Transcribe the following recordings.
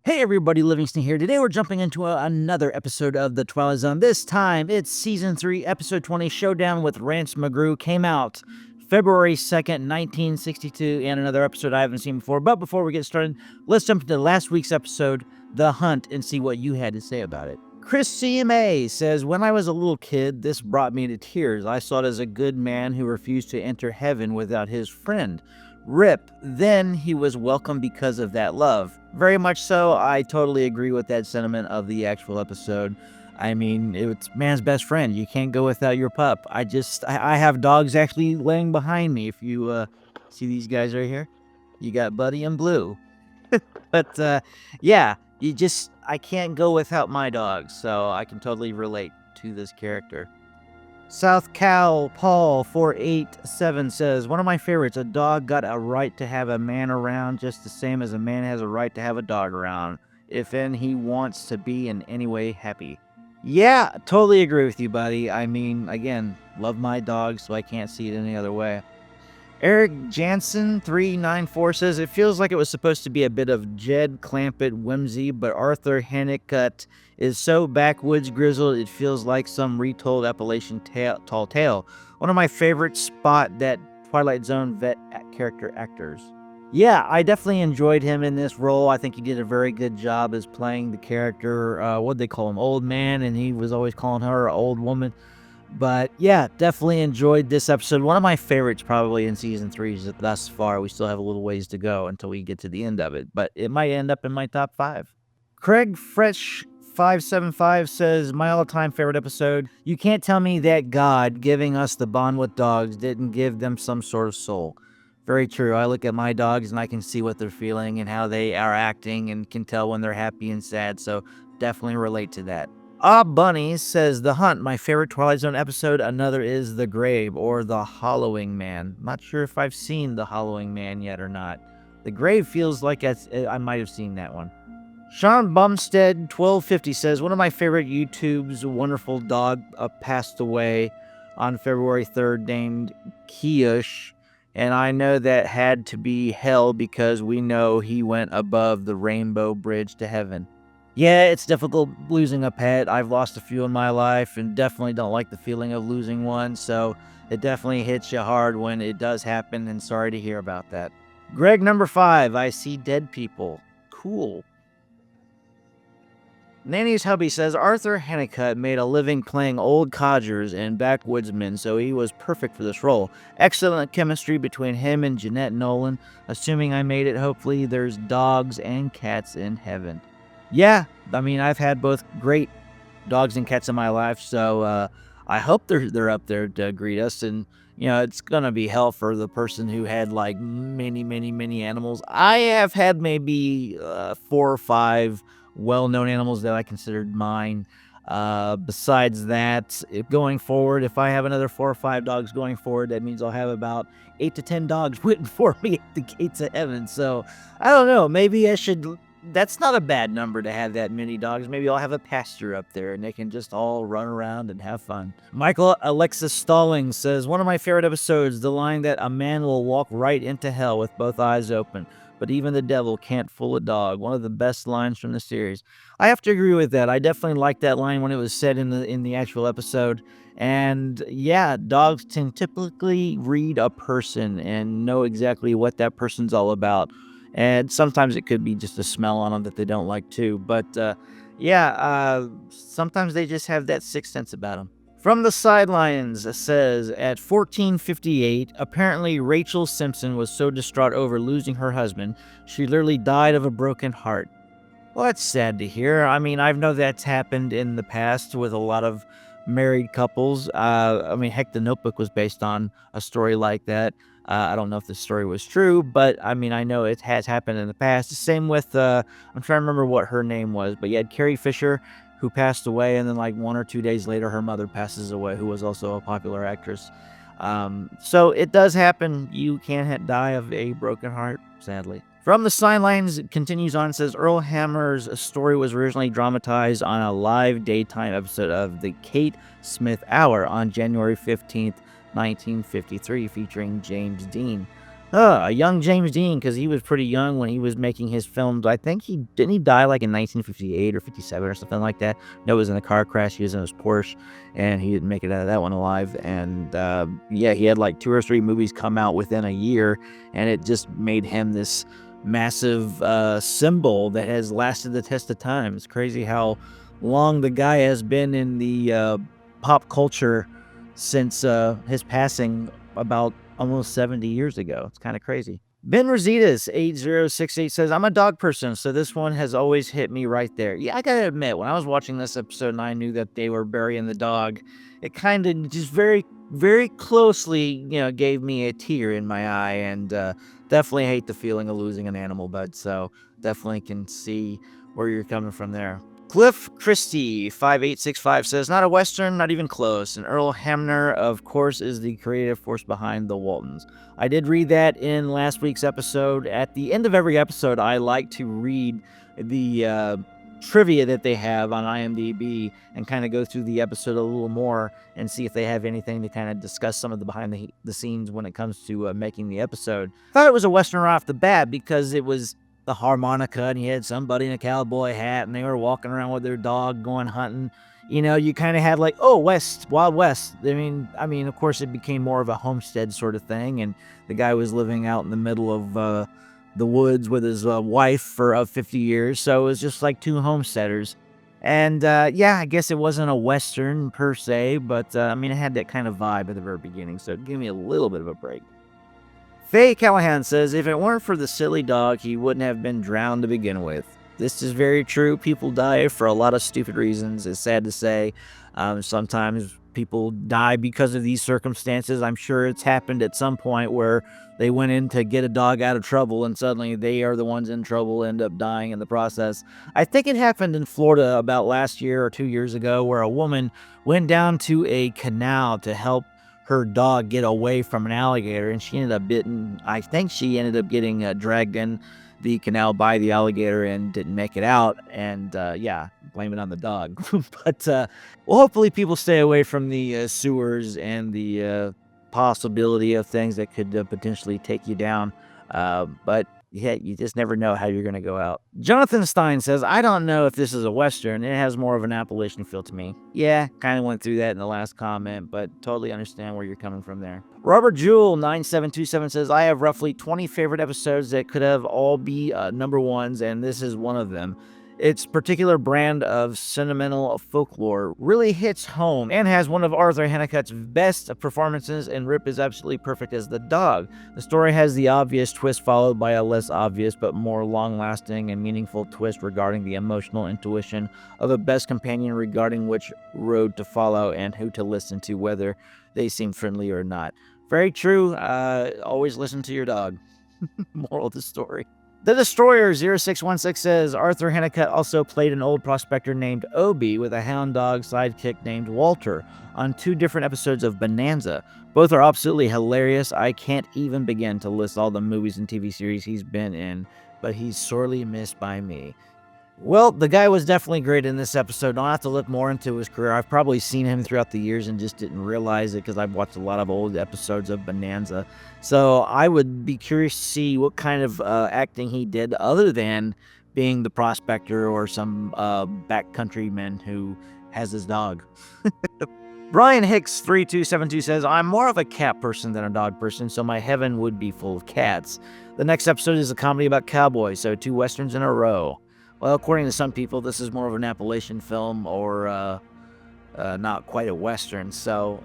Hey everybody, Livingston here. Today we're jumping into another episode of the Twilight Zone. This time it's Season 3, Episode 20, Showdown with Rance McGrew. Came out February 2nd, 1962, and another episode I haven't seen before. But before we get started, let's jump into last week's episode, The Hunt, and see what you had to say about it. Chris CMA says, when I was a little kid, this brought me to tears. I saw it as a good man who refused to enter heaven without his friend. Rip. Then he was welcome because of that love. Very much so. I totally agree with that sentiment of the actual episode. I mean, it's man's best friend. You can't go without your pup. I have dogs actually laying behind me. If you see these guys right here, you got Buddy and Blue. But yeah, I can't go without my dogs, so I can totally relate to this character. South Cal Paul 487 says, one of my favorites, a dog got a right to have a man around just the same as a man has a right to have a dog around, if he wants to be in any way happy. Yeah, totally agree with you, buddy. I mean, again, love my dog, so I can't see it any other way. Eric Jansen 394 says, it feels like it was supposed to be a bit of Jed Clampett whimsy, but Arthur Honeycutt is so backwoods grizzled it feels like some retold Appalachian tall tale. One of my favorite spot that Twilight Zone vet character actors. Yeah, I definitely enjoyed him in this role. I think he did a very good job as playing the character, what'd they call him, old man, and he was always calling her old woman. But yeah, definitely enjoyed this episode. One of my favorites probably in Season 3 thus far. We still have a little ways to go until we get to the end of it, but it might end up in my top 5. Craig Fresh 575 says, my all-time favorite episode. You can't tell me that God giving us the bond with dogs didn't give them some sort of soul. Very true. I look at my dogs and I can see what they're feeling and how they are acting and can tell when they're happy and sad, so definitely relate to that. Bunny says, The Hunt, my favorite Twilight Zone episode. Another is The Grave, or The Hollowing Man. Not sure if I've seen The Hollowing Man yet or not. The Grave feels like I might have seen that one. Sean Bumstead 1250 says, one of my favorite YouTube's wonderful dog passed away on February 3rd named Kiyush, and I know that had to be hell because we know he went above the rainbow bridge to heaven. Yeah, it's difficult losing a pet. I've lost a few in my life and definitely don't like the feeling of losing one, so it definitely hits you hard when it does happen, and sorry to hear about that. Greg number 5, I see dead people. Cool. Nanny's hubby says, Arthur Honeycutt made a living playing old codgers and backwoodsmen, so he was perfect for this role. Excellent chemistry between him and Jeanette Nolan. Assuming I made it, hopefully there's dogs and cats in heaven. Yeah, I mean, I've had both great dogs and cats in my life, so I hope they're up there to greet us. And, you know, it's going to be hell for the person who had, like, many animals. I have had maybe 4 or 5 well-known animals that I considered mine. Besides that, going forward, if I have another 4 or 5 dogs going forward, that means I'll have about 8 to 10 dogs waiting for me at the gates of heaven. So, I don't know, maybe I should... That's not a bad number to have that many dogs. Maybe I'll have a pasture up there and they can just all run around and have fun. Michael Alexis Stallings says, one of my favorite episodes, the line that a man will walk right into hell with both eyes open, but even the devil can't fool a dog. One of the best lines from the series. I have to agree with that. I definitely liked that line when it was said in the actual episode. And yeah, dogs can typically read a person and know exactly what that person's all about. And sometimes it could be just a smell on them that they don't like too. But sometimes they just have that sixth sense about them. From the Sidelines says, at 1458, apparently Rachel Simpson was so distraught over losing her husband, she literally died of a broken heart. Well, that's sad to hear. I mean, I know that's happened in the past with a lot of married couples. I mean, heck, The Notebook was based on a story like that. I don't know if the story was true, but I mean, I know it has happened in the past. Same with, I'm trying to remember what her name was, but you had Carrie Fisher, who passed away, and then like 1 or 2 days later, her mother passes away, who was also a popular actress. So it does happen. You can die of a broken heart, sadly. From the Sidelines, it continues on, says, Earl Hammer's story was originally dramatized on a live daytime episode of the Kate Smith Hour on January 15th, 1953, featuring James Dean. A young James Dean, because he was pretty young when he was making his films. I think he die like in 1958 or 57 or something like that. No, it was in a car crash. He was in his Porsche, and he didn't make it out of that one alive. And yeah, he had like 2 or 3 movies come out within a year, and it just made him this massive symbol that has lasted the test of time. It's crazy how long the guy has been in the pop culture since his passing about almost 70 years ago. It's kind of crazy. Ben Rositas 8068 says, I'm a dog person, so this one has always hit me right there. Yeah, I gotta admit, when I was watching this episode and I knew that they were burying the dog, it kind of just very, very closely, gave me a tear in my eye, and definitely hate the feeling of losing an animal, bud. So definitely can see where you're coming from there. Cliff Christie 5865 says, not a Western, not even close. And Earl Hamner, of course, is the creative force behind the Waltons. I did read that in last week's episode. At the end of every episode, I like to read the trivia that they have on IMDb and kind of go through the episode a little more and see if they have anything to kind of discuss some of the behind the scenes when it comes to making the episode. I thought it was a Western right off the bat because it was the harmonica, and you had somebody in a cowboy hat, and they were walking around with their dog going hunting. You kind of had like, oh, Wild West. I mean, of course, it became more of a homestead sort of thing, and the guy was living out in the middle of the woods with his wife for 50 years, so it was just like 2 homesteaders. And yeah, I guess it wasn't a Western per se, but it had that kind of vibe at the very beginning, so it gave me a little bit of a break. Faye Callahan says, if it weren't for the silly dog, he wouldn't have been drowned to begin with. This is very true. People die for a lot of stupid reasons. It's sad to say. Sometimes people die because of these circumstances. I'm sure it's happened at some point where they went in to get a dog out of trouble and suddenly they are the ones in trouble, end up dying in the process. I think it happened in Florida about last year or 2 years ago where a woman went down to a canal to help her dog get away from an alligator, and she ended up bitten. I think she ended up getting dragged in the canal by the alligator and didn't make it out, and yeah, blame it on the dog. But well, hopefully people stay away from the sewers and the possibility of things that could potentially take you down. But yeah, you just never know how you're going to go out. Jonathan Stein says, I don't know if this is a Western. It has more of an Appalachian feel to me. Yeah, kind of went through that in the last comment, but totally understand where you're coming from there. Robert Jewell 9727 says, I have roughly 20 favorite episodes that could have all be number ones, and this is one of them. Its particular brand of sentimental folklore really hits home and has one of Arthur Honeycutt's best performances, and Rip is absolutely perfect as the dog. The story has the obvious twist followed by a less obvious but more long-lasting and meaningful twist regarding the emotional intuition of a best companion regarding which road to follow and who to listen to, whether they seem friendly or not. Very true. Always listen to your dog. Moral of the story. The Destroyer 0616 says, Arthur Honeycutt also played an old prospector named Obie with a hound dog sidekick named Walter on 2 different episodes of Bonanza. Both are absolutely hilarious. I can't even begin to list all the movies and TV series he's been in, but he's sorely missed by me. Well, the guy was definitely great in this episode. I'll have to look more into his career. I've probably seen him throughout the years and just didn't realize it because I've watched a lot of old episodes of Bonanza. So I would be curious to see what kind of acting he did other than being the prospector or some backcountryman who has his dog. Brian Hicks 3272 says, I'm more of a cat person than a dog person, so my heaven would be full of cats. The next episode is a comedy about cowboys, so 2 westerns in a row. Well, according to some people, this is more of an Appalachian film or not quite a Western. So,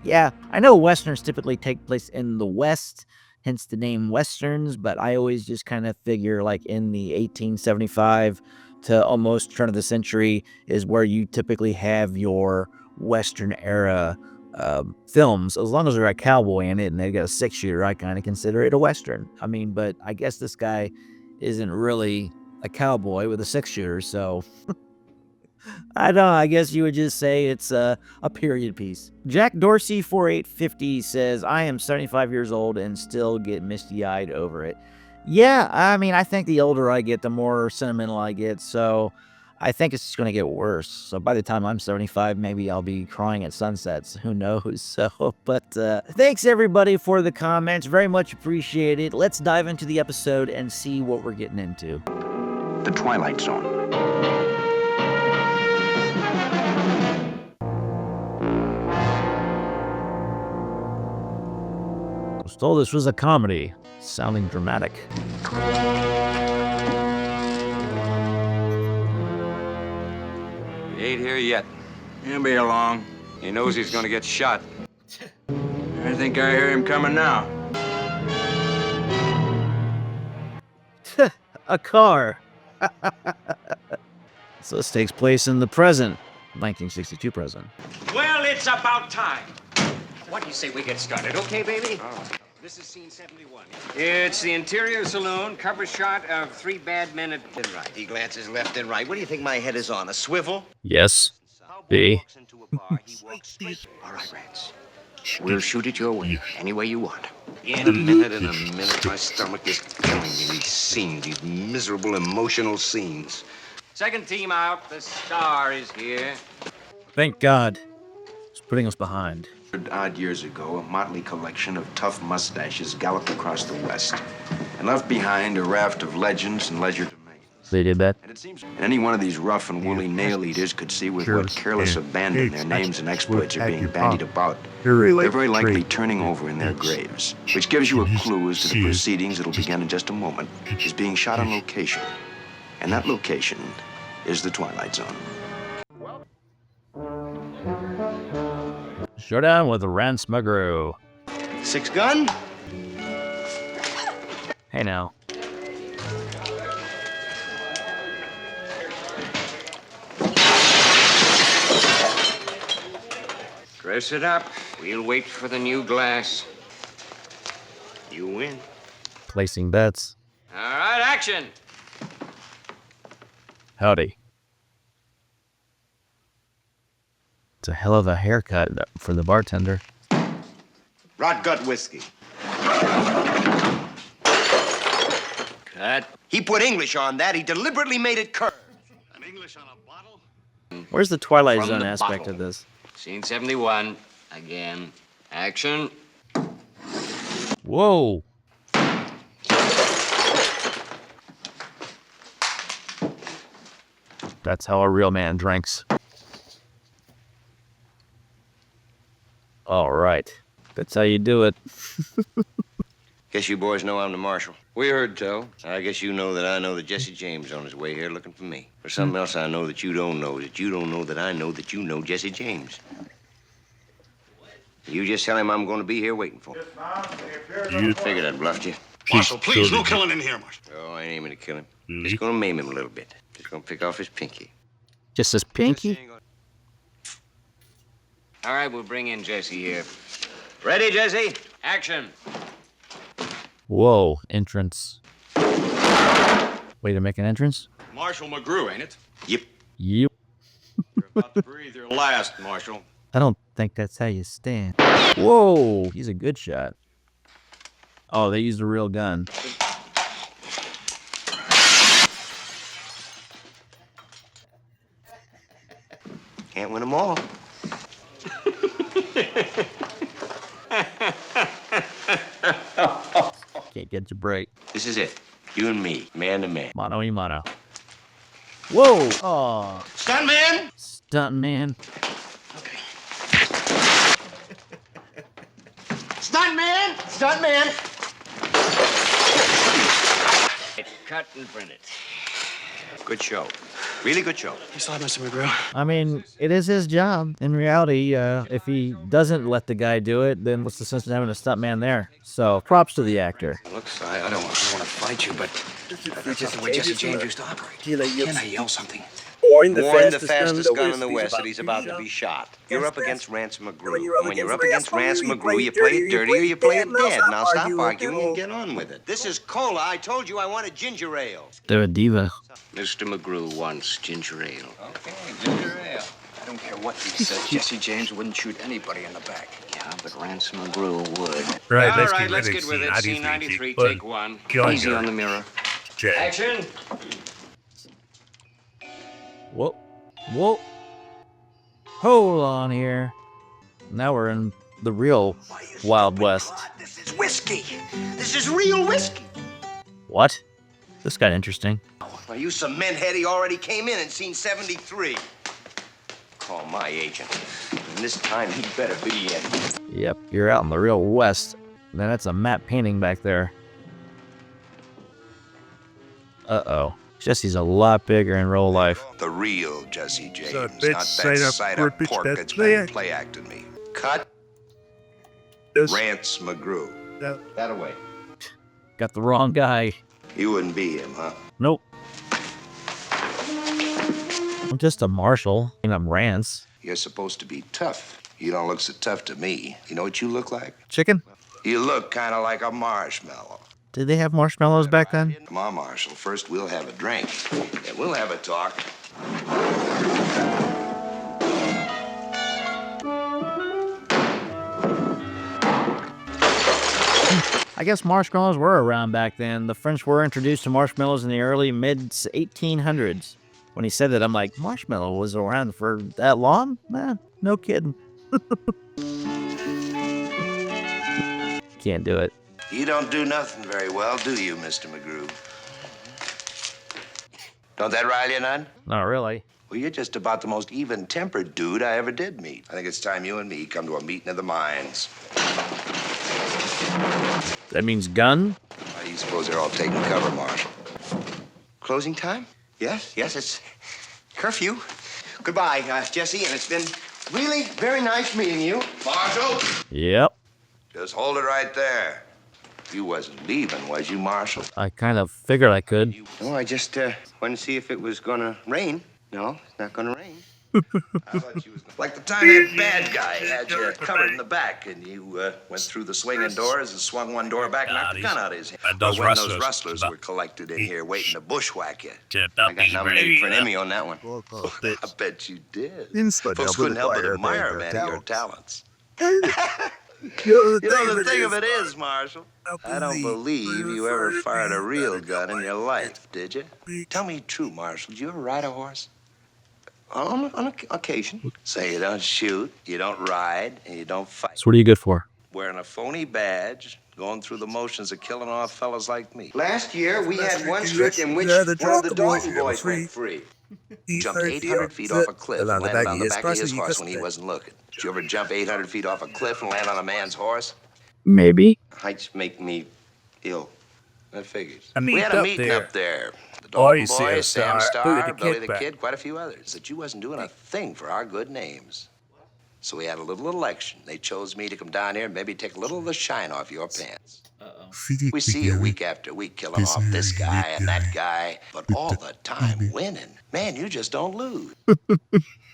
yeah, I know Westerns typically take place in the West, hence the name Westerns, but I always just kind of figure like in the 1875 to almost turn of the century is where you typically have your Western era films. As long as they're a cowboy in it and they got a 6-shooter, I kind of consider it a Western. But I guess this guy isn't really a cowboy with a 6-shooter, so I don't know, I guess you would just say it's a period piece. Jack Dorsey 4850 says, I am 75 years old and still get misty-eyed over it. Yeah, I think the older I get, the more sentimental I get, so I think it's going to get worse. So by the time I'm 75, maybe I'll be crying at sunsets. Who knows? So, but thanks everybody for the comments. Very much appreciated. Let's dive into the episode and see what we're getting into. The Twilight Zone. I was told this was a comedy, sounding dramatic. He ain't here yet. He'll be along. He knows he's gonna get shot. I think I hear him coming now. A car. So this takes place in the present, 1962 present. Well, it's about time. What do you say we get started, okay, baby? This is scene 71. It's the interior saloon, cover shot of three bad men at... Right. He glances left and right. What do you think my head is on? A swivel? Yes. B. All right, Rance. We'll shoot it your way, any way you want. In a minute, my stomach is killing me. These scenes, these miserable, emotional scenes. Second team out. The star is here. Thank God. It's putting us behind. Odd years ago, a motley collection of tough mustaches galloped across the West and left behind a raft of legends and legerdemain. They did that? And it seems any one of these rough and woolly nail eaters could see with what careless abandon their names and exploits are being bandied about. They're very likely turning over in their graves, which gives you a clue as to the proceedings that'll begin in just a moment, is being shot on location. And that location is the Twilight Zone. Showdown with Rance McGrew. Six gun? Hey now. Dress it up. We'll wait for the new glass. You win. Placing bets. All right, action. Howdy. It's a hell of a haircut for the bartender. Rot gut whiskey. Cut. He put English on that. He deliberately made it curve. An English on a bottle? Where's the Twilight From Zone the aspect bottle. of this? Scene 71. Again. Action. Whoa. That's how a real man drinks. All right. That's how you do it. Guess you boys know I'm the marshal. We heard tell. I guess you know that Jesse James is on his way here looking for me. Or something else I know that you don't know that I know that you know Jesse James. You just tell him I'm going to be here waiting for him. You figured I'd bluffed you. Marshal, please, no killing in here, Marshal. Oh, I ain't aiming to kill him. Just going to maim him a little bit. Just going to pick off his pinky. Just his pinky? All right, we'll bring in Jesse here. Ready, Jesse? Action. Whoa. Entrance. Way to make an entrance? Marshal McGrew, ain't it? Yep. Yep. You're about to breathe your last, Marshal. I don't think that's how you stand. Whoa. He's a good shot. Oh, they used a real gun. Can't win them all. Can't get your break. This is it. You and me, man to man. Mano y mano. Whoa. Oh. Stuntman! Stuntman. Okay. Stuntman! Stuntman! Cut and print it. Good show. Really good show. You saw Mr. McGrew. I mean, it is his job. In reality, if he doesn't let the guy do it, then what's the sense of having a stuntman there? So, props to the actor. Looks, I don't want to fight you, but that's just the way Jesse James used to operate. Can I yell something? Warn the fastest gun in the West that he's about to be shot. You're up against Rance McGrew. And when you're up against Rance McGrew, you play it dirty or you play it dead. Now stop arguing and get on with it. This is cola. I told you I wanted ginger ale. They're a diva. Mr. McGrew wants ginger ale. Okay, ginger ale. I don't care what he said. Jesse James wouldn't shoot anybody in the back. Yeah, but Rance McGrew would. Right, All let's right, get let's rid get of with it. scene Scene 93, but take one. John Easy Gurr. on the mirror. Jay. Action. Whoa. Whoa. Hold on here. Now we're in the real Wild West. This is whiskey. This is real whiskey. What? This got interesting. Well, you cement head, he already came in and seen 73. Call my agent. And this time he better be in. Yep, you're out in the real West. Now that's a matte painting back there. Uh-oh. Jesse's a lot bigger in real life. The real Jesse James, So, not bitch, that sign up side for a of bitch pork that's that's play been act. play acting me. Cut. This- Rance McGrew. No. That away. Got the wrong guy. You wouldn't be him, huh? Nope. I'm just a marshal, and I'm Rance. You're supposed to be tough. You don't look so tough to me. You know what you look like? Chicken? You look kind of like a marshmallow. Did they have marshmallows back then? Come on, Marshal. First, we'll have a drink. And we'll have a talk. I guess marshmallows were around back then. The French were introduced to marshmallows in the early mid-1800s. When he said that, I'm like, marshmallow was around for that long? Man, no kidding. Can't do it. You don't do nothing very well, do you, Mr. McGrew? Don't that rile you none? Not really. Well, you're just about the most even-tempered dude I ever did meet. I think it's time you and me come to a meeting of the minds. That means gun? Why do you suppose they're all taking cover, Marshal? Closing time? Yes, it's curfew. Goodbye, Jesse, and it's been really very nice meeting you. Marshal? Yep. Just hold it right there. You wasn't leaving, was you, Marshal? I kind of figured I could. No, I just wanted to see if it was gonna rain. No, it's not gonna rain. I thought you was like the time that bad guy had you covered in the back, and you went through the swinging doors and swung one door back and knocked the gun out of his hand. those Or when those rustlers- rustlers were collected in here waiting to bushwhack you. Yeah, I got nominated for an Emmy on that one. bitch. I bet you did. Inside Folks out couldn't with help the but fire, admire, baby, man, your talents. talents. You You know, the thing of it is, Marshal, I don't believe you ever fired a real gun in your life, did you? Tell me true, Marshal. Did you ever ride a horse? On occasion. Say you don't shoot, you don't ride, and you don't fight. So what are you good for? Wearing a phony badge, going through the motions of killing off fellas like me. Last year, we had one script in which one of the Dalton boys went free. Jumped 800 feet off a cliff and landed on the back of his horse when he wasn't looking. Did you ever jump 800 feet off a cliff and land on a man's horse? Maybe. Heights make me ill. That figures. A We meet had a up meeting there. up there. The Oh, Dalton you see a boys, Sam star. Billy Starr, the Billy Kid the back. Kid, quite a few others. That you wasn't doing a thing for our good names. So we had a little election. They chose me to come down here and maybe take a little of the shine off your pants. We see you week after week killing off this guy and that guy, but all the time winning. Man, you just don't lose.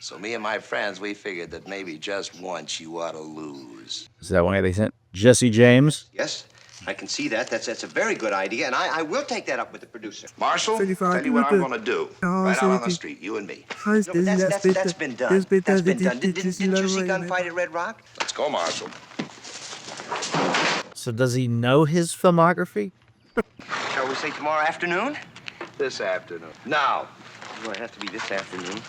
So me and my friends, we figured that maybe just once you ought to lose. Is that why they sent Jesse James? Yes, I can see that. That's a very good idea, and I will take that up with the producer. Marshal, 35 tell you what I'm minutes. going to do. Oh, Right out on the 70. street, you and me. Oh, No, but that's been done. That's been done. Didn't you see Gunfight at Red Rock? Let's go, Marshal. So does he know his filmography? Shall we say tomorrow afternoon? This afternoon. Now. It's going to have to be this afternoon.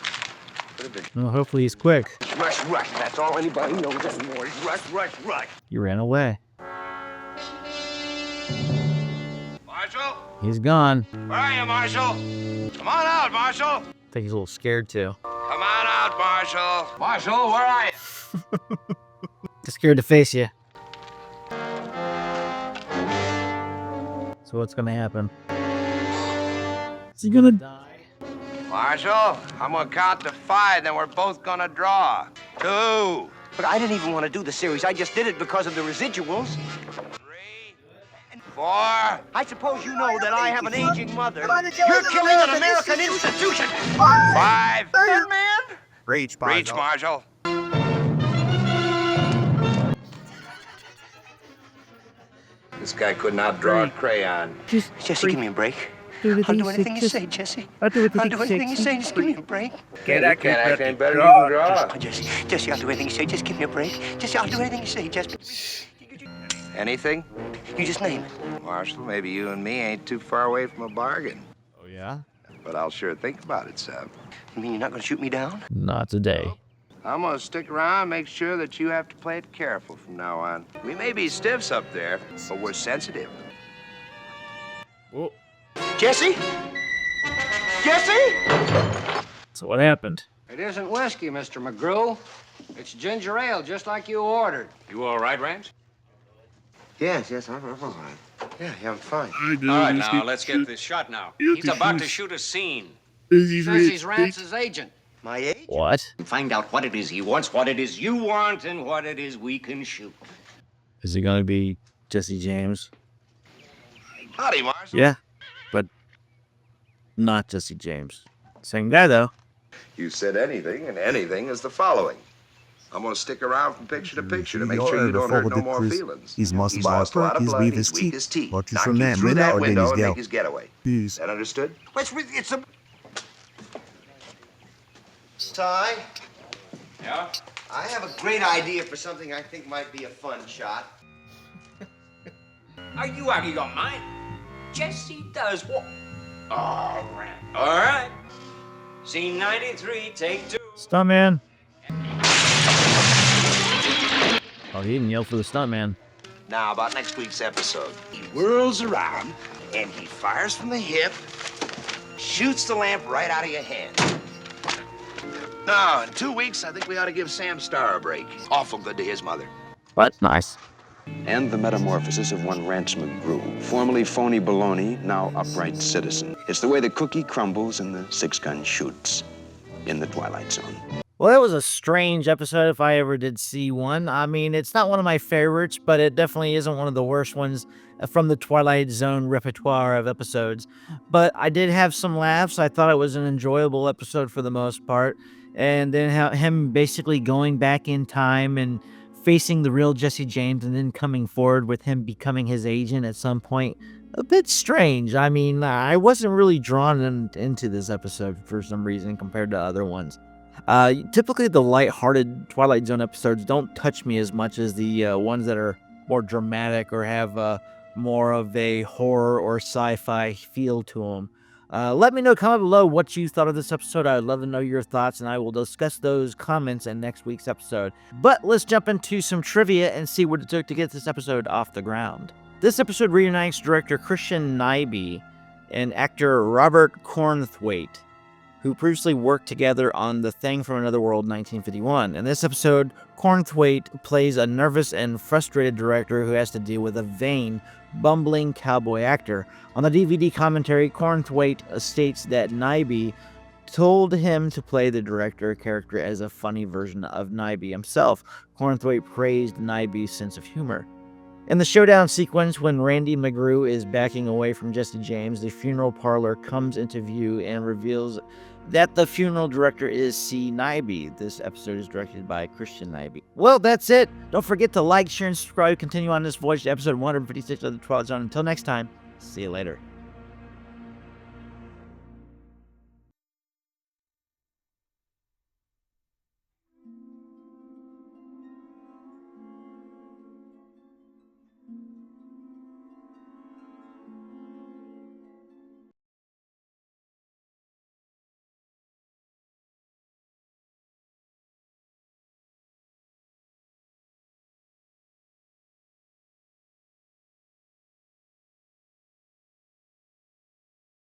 Could have been. Well, hopefully he's quick. Rush. That's all anybody knows anymore. Rush. You ran away. Marshal? He's gone. Where are you, Marshal? Come on out, Marshal. I think he's a little scared too. Come on out, Marshal. Marshal, where are you? Just scared to face you. So what's gonna happen? Is he gonna die? Marshal, I'm gonna count to 5, then we're both gonna draw. 2. Look, I didn't even want to do the series. I just did it because of the residuals. 3. 4. I suppose you know that I have an aging mother. You're killing an American institution. 5. Third man. Reach, Reach, Marshal. This guy could not draw a crayon. Jesse, give me a break. I'll do anything you say, Jesse. I'll do anything you say. Just give me a break. Can't act any better than you can draw. Jesse, I'll do anything you say. Just give me a break. Jesse, I'll do anything you say. Just. Anything? You just name it. Marshal, maybe you and me ain't too far away from a bargain. Oh yeah? But I'll sure think about it, son. You mean you're not going to shoot me down? Not today. I'm gonna stick around and make sure that you have to play it careful from now on. We may be stiffs up there, but we're sensitive. Oh. Jesse? Jesse? So what happened? It isn't whiskey, Mr. McGrew. It's ginger ale, just like you ordered. You all right, Rance? Yes, I'm all right. Yeah, I'm fine. All right, now, let's get this shot now. He's about to shoot a scene. Says he's Rance's agent. My age? What? Find out what it is he wants, what it is you want, and what it is we can shoot. Is it gonna be Jesse James? Howdy, Marshal. Yeah, but not Jesse James. Same guy though. You said anything, and anything is the following. I'm gonna stick around from picture to picture to make sure you don't hurt no more feelings. He's lost He's a lost a lot of blood, his he's weak as teeth. Watch Knock from you that through window that or then window he's and go. make his getaway. Peace. That understood? It's a... Ty, Yeah? I have a great idea for something I think might be a fun shot. Are you out of your mind? Jesse does what? All right. Scene 93, take 2. Stuntman. Oh, he didn't yell for the stuntman. Now, about next week's episode. He whirls around, and he fires from the hip, shoots the lamp right out of your hand. Now, in 2 weeks, I think we ought to give Sam Starr a break. Awful good to his mother. But nice. And the metamorphosis of one Rance McGrew, formerly phony baloney, now upright citizen. It's the way the cookie crumbles and the six-gun shoots in the Twilight Zone. Well, that was a strange episode if I ever did see one. I mean, it's not one of my favorites, but it definitely isn't one of the worst ones from the Twilight Zone repertoire of episodes. But I did have some laughs. I thought it was an enjoyable episode for the most part. And then him basically going back in time and facing the real Jesse James and then coming forward with him becoming his agent at some point. A bit strange. I mean, I wasn't really drawn into this episode for some reason compared to other ones. Typically, the light-hearted Twilight Zone episodes don't touch me as much as the ones that are more dramatic or have more of a horror or sci-fi feel to them. Let me know, comment below what you thought of this episode. I would love to know your thoughts, and I will discuss those comments in next week's episode. But let's jump into some trivia and see what it took to get this episode off the ground. This episode reunites director Christian Nyby and actor Robert Cornthwaite, who previously worked together on The Thing from Another World 1951. In this episode, Cornthwaite plays a nervous and frustrated director who has to deal with a vain, bumbling cowboy actor. On the DVD commentary, Cornthwaite states that Nyby told him to play the director character as a funny version of Nyby himself. Cornthwaite praised Nyby's sense of humor. In the showdown sequence, when Randy McGrew is backing away from Jesse James, the funeral parlor comes into view and reveals that the funeral director is C. Nyby. This episode is directed by Christian Nyby. Well, that's it. Don't forget to like, share, and subscribe. Continue on this voyage to episode 156 of the Twilight Zone. Until next time, see you later.